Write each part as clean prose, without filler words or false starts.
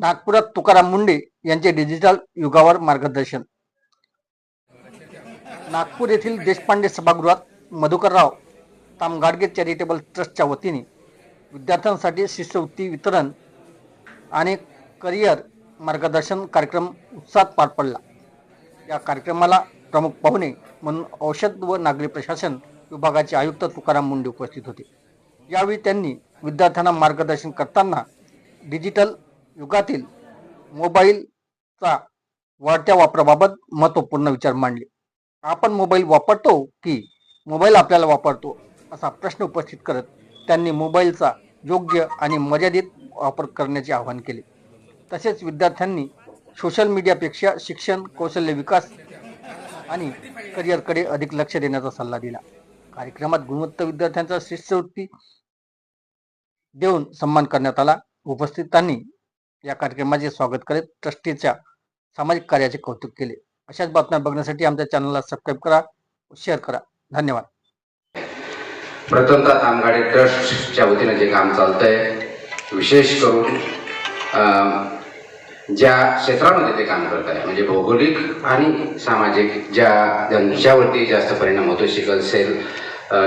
नागपुरात तुकाराम मुंडे यांचे डिजिटल युगावर मार्गदर्शन. नागपूर येथील देशपांडे सभागृहात मधुकरराव तामगाडगे चॅरिटेबल ट्रस्टच्या वतीने विद्यार्थ्यांसाठी शिष्यवृत्ती वितरण आणि करिअर मार्गदर्शन कार्यक्रम उत्साहात पार पडला. या कार्यक्रमाला प्रमुख पाहुणे म्हणून औषध व नागरी प्रशासन विभागाचे आयुक्त तुकाराम मुंडे उपस्थित होते. यावेळी त्यांनी विद्यार्थ्यांना मार्गदर्शन करताना डिजिटल युगातील मोबाईलचा वाढत्या वापराबाबत महत्त्वपूर्ण विचार मांडले. आपण मोबाईल वापरतो की मोबाईल आपल्याला वापरतो असा प्रश्न उपस्थित करत त्यांनी मोबाईलचा योग्य आणि मर्यादित वापर करण्याचे आवाहन केले. तसेच विद्यार्थ्यांनी सोशल मीडियापेक्षा शिक्षण, कौशल्य विकास आणि करिअरकडे अधिक लक्ष देण्याचा सल्ला दिला. कार्यक्रमात गुणवत्ता विद्यार्थ्यांचा शिष्यवृत्ती देऊन सन्मान करण्यात आला. उपस्थितांनी या कार्यक्रमाचे स्वागत करत ट्रस्टीच्या सामाजिक कार्याचे कौतुक केले. अशाच बातम्या बघण्यासाठी आमच्या चॅनलला सबस्क्राईब करा, शेअर करा. धन्यवाद. प्रथमतः तामगाडे ट्रस्टच्या वतीने जे काम चालतंय, विशेष करून ज्या क्षेत्रामध्ये ते काम करत आहे म्हणजे भौगोलिक आणि सामाजिक ज्यांच्यावरती जास्त परिणाम होतो, सिकल सेल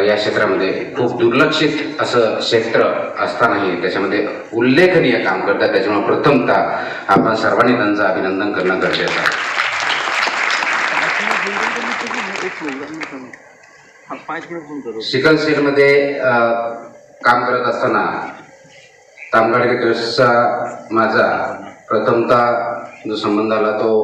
या क्षेत्रामध्ये खूप दुर्लक्षित असं क्षेत्र असतानाही त्याच्यामध्ये उल्लेखनीय काम करतात. त्याच्यामुळे प्रथमतः आपण सर्वांनी त्यांचं अभिनंदन करणं गरजेचं आहे. सिकल सेलमध्ये काम करत असताना तामगाडगे ट्रस्टचा माझा प्रथमतः जो संबंध आला तो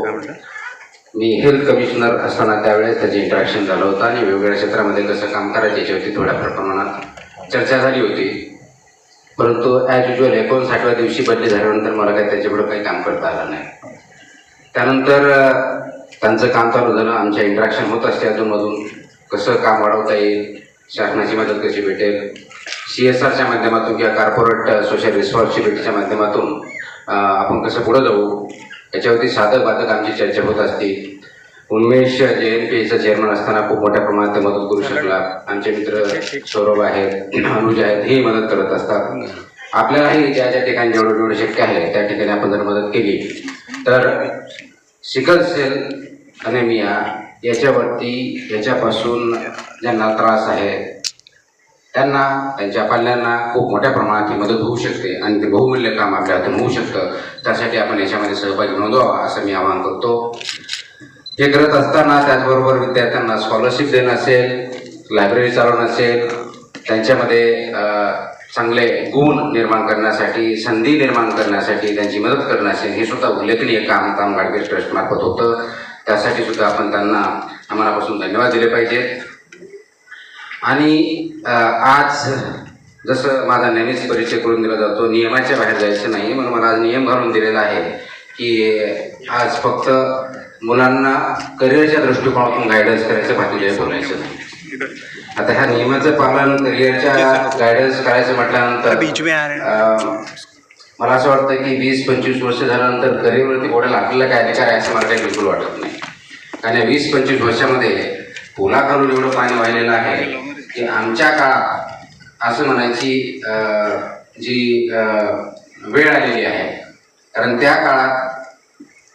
मी हेल्थ कमिशनर असताना त्यावेळेस त्याचे इंटरॅक्शन झालं होतं आणि वेगवेगळ्या क्षेत्रामध्ये कसं काम करायचं याच्यावरती थोड्या प्रमाणात चर्चा झाली होती. परंतु ॲज युजल 59व्या दिवशी बदली झाल्यानंतर मला काही त्याच्यापुढं काही काम करता आलं नाही. त्यानंतर त्यांचं काम चालू झालं, आमच्या इंटरॅक्शन होत असते अधूनमधून, कसं काम वाढवता येईल, शासनाची मदत कशी भेटेल, CSRच्या माध्यमातून किंवा कॉर्पोरेट सोशल रिस्पॉन्सिबिलिटीच्या माध्यमातून आपण कसं पुढं जाऊ याच्यावरती साधक बाधक आमची चर्चा होत असते. उन्मेष JNPAचा चेअरमन असताना खूप मोठ्या प्रमाणात ते मदत करू शकला. आमचे मित्र सौरभ आहेत, अनुज आहेत, हे मदत करत असतात. आपल्यालाही ज्या ज्या ठिकाणी जेवढं शक्य आहे त्या ठिकाणी आपण जर मदत केली तर सिकल सेल अनेमिया याच्यापासून ज्यांना त्रास आहे त्यांना, त्यांच्या पाल्यांना खूप मोठ्या प्रमाणात ही मदत होऊ शकते आणि ते बहुमूल्य काम आपल्या हातून होऊ शकतं. त्यासाठी आपण याच्यामध्ये सहभागी नोंदवावा असं मी आवाहन करतो. हे करत असताना त्याचबरोबर विद्यार्थ्यांना स्कॉलरशिप देणं असेल, लायब्ररी चालवणं असेल, त्यांच्यामध्ये चांगले गुण निर्माण करण्यासाठी, संधी निर्माण करण्यासाठी त्यांची मदत करणं असेल, हे सुद्धा उल्लेखनीय काम तामगाडगे ट्रस्टमार्फत होतं. त्यासाठी सुद्धा आपण त्यांना मनापासून धन्यवाद दिले पाहिजेत. आणि आज जसं माझा नेहमीच परिचय करून दिला जातो, नियमाच्या बाहेर जायचं नाही, म्हणून मला आज नियम घालून दिलेला आहे की आज फक्त मुलांना करिअरच्या दृष्टिकोनातून गायडन्स करायचं, बाकीचे बोलायचं नाही. आता ह्या नियमाचं पालन करिअरच्या गायडन्स करायचं म्हटल्यानंतर मला असं वाटतं की 20-25 वर्ष झाल्यानंतर करिअरवरती बोलायला आपल्याला काय अधिकार आहे असं मला काही बिलकुल वाटत नाही. कारण या 20-25 वर्षामध्ये पुलाखालून एवढं पाणी वाहिलेलं आहे की आमच्या काळात असं म्हणायची जी वेळ आलेली आहे. कारण त्या काळात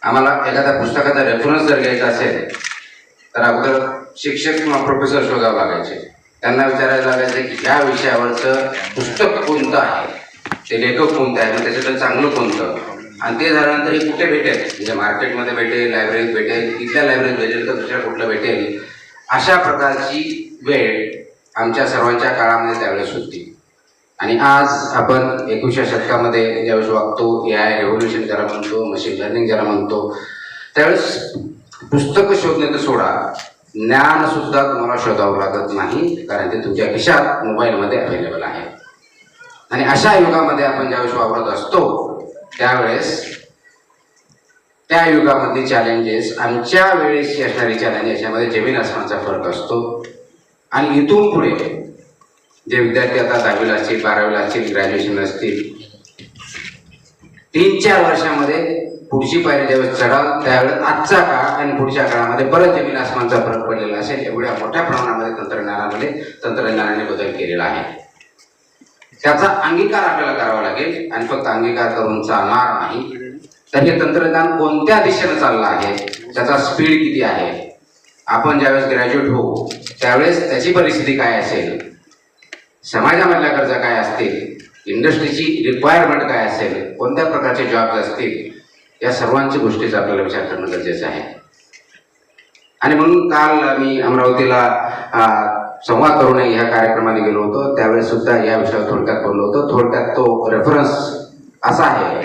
आम्हाला एखाद्या पुस्तकाचा रेफरन्स जर घ्यायचा असेल तर अगोदर शिक्षक किंवा प्रोफेसर शोधावं लागायचे. त्यांना विचारायला लागायचं की ह्या विषयावरचं पुस्तक कोणतं आहे, ते लेखक कोणतं आहे, मग त्याच्यातलं चांगलं कोणतं, आणि ते झाल्यानंतर हे कुठे भेटेल, म्हणजे मार्केटमध्ये भेटेल, लायब्ररीत भेटेल, इथल्या लायब्ररीत भेटेल तर दुसऱ्या कुठलं भेटेल, अशा प्रकारची वेळ आमच्या सर्वांच्या काळामध्ये त्यावेळेस होती. आणि आज आपण 21व्या शतकामध्ये ज्यावेळेस वागतो, AI रेव्होल्युशन ज्याला म्हणतो, मशीन लर्निंग ज्याला म्हणतो, त्यावेळेस पुस्तकं शोधणे तर सोडा, ज्ञान सुद्धा तुम्हाला शोधावं लागत नाही, कारण ते तुमच्या खिशात मोबाईलमध्ये अवेलेबल आहे. आणि अशा युगामध्ये आपण ज्यावेळेस वापरत असतो त्यावेळेस त्या युगामधली चॅलेंजेस आमच्या वेळेसची असणारी चॅलेंज याच्यामध्ये जमीन आसमानचा फरक असतो. आणि इथून पुढे जे विद्यार्थी आता 10वीला असतील, 12वीला असतील, ग्रॅज्युएशन असतील, 3-4 वर्षामध्ये पुढची पायरी ज्यावेळेस चढाल त्यावेळेस आजचा काळ आणि पुढच्या काळामध्ये परत जमीन आसमानचा फरक पडलेला असेल. एवढ्या मोठ्या प्रमाणामध्ये तंत्रज्ञानाने बदल केलेला आहे. त्याचा अंगीकार आपल्याला करावा लागेल आणि फक्त अंगीकार करून चालणार नाही. तर हे तंत्रज्ञान कोणत्या दिशेने चाललं आहे, त्याचा स्पीड किती आहे, आपण ज्यावेळेस ग्रॅज्युएट होऊ त्यावेळेस त्याची परिस्थिती काय असेल, समाजामधल्या गरजा काय असतील, इंडस्ट्रीची रिक्वायरमेंट काय असेल, कोणत्या प्रकारचे जॉब्स असतील, या सर्वांची गोष्टीचा आपल्याला विचार करणं गरजेचं आहे. आणि म्हणून काल मी अमरावतीला संवाद करू नये ह्या कार्यक्रमाने गेलो होतो, त्यावेळेस सुद्धा या विषयावर थोडक्यात बोललो होतो. थोडक्यात तो रेफरन्स असा आहे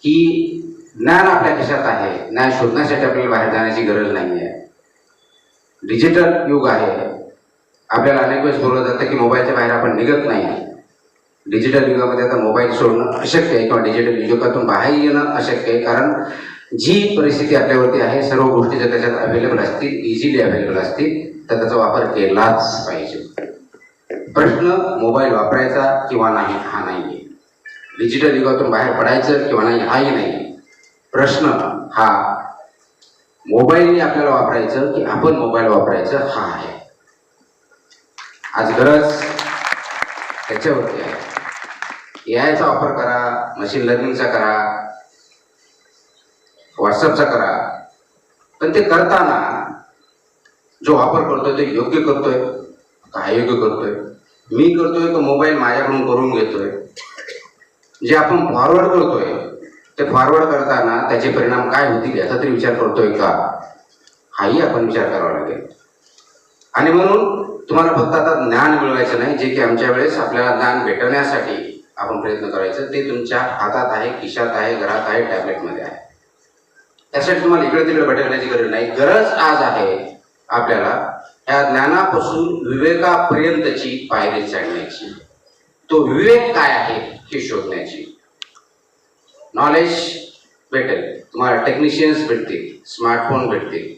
की ज्ञान आपल्या खिशात आहे, ज्ञान शोधण्यासाठी आपल्याला बाहेर जाण्याची गरज नाही आहे. डिजिटल युग आहे. आपल्याला अनेक वेळेस बोललं जातं की मोबाईलच्या बाहेर आपण निघत नाही. डिजिटल युगामध्ये आता मोबाईल सोडणं अशक्य आहे किंवा डिजिटल युगातून बाहेर येणं अशक्य आहे, कारण जी परिस्थिती आपल्यावरती आहे, सर्व गोष्टी जर त्याच्यात अवेलेबल असतील, इझिली अवेलेबल असतील, तर त्याचा वापर केलाच पाहिजे. प्रश्न मोबाईल वापरायचा किंवा नाही हा नाही आहे. डिजिटल युगातून बाहेर पडायचं किंवा नाही हाही नाही. प्रश्न हा मोबाईलने आपल्याला वापरायचं की आपण मोबाईल वापरायचं हा आहे. आज गरज त्याच्यावरती आहे. एआयचा वापर करा, मशीन लर्निंगचा करा, व्हॉट्सअपचा करा, पण ते करताना जो वापर करतोय ते योग्य करतोय का अयोग्य करतोय, मी करतोय का मोबाईल माझ्याकडून करून घेतोय. जे आपण फॉरवर्ड करतोय ते फॉरवर्ड करताना त्याचे परिणाम काय होतील याचा तरी विचार करतोय का, हाही आपण विचार करावा लागेल. आणि म्हणून तुम्हाला फक्त आता ज्ञान मिळवायचं नाही, जे की आमच्या वेळेस आपल्याला ज्ञान भेटण्यासाठी आपण प्रयत्न करायचं, ते तुमच्या हातात आहे, खिशात आहे, घरात आहे, टॅबलेटमध्ये आहे. त्यासाठी तुम्हाला इकडे तिकडे भटकण्याची गरज नाही. गरज आज आहे आपल्याला या ज्ञानापासून विवेकापर्यंतची पायरी चढण्याची. तो विवेक काय आहे हे शोधण्याची. नॉलेज भेटेल, तुम्हाला टेक्निशियन्स भेटतील, स्मार्टफोन भेटतील,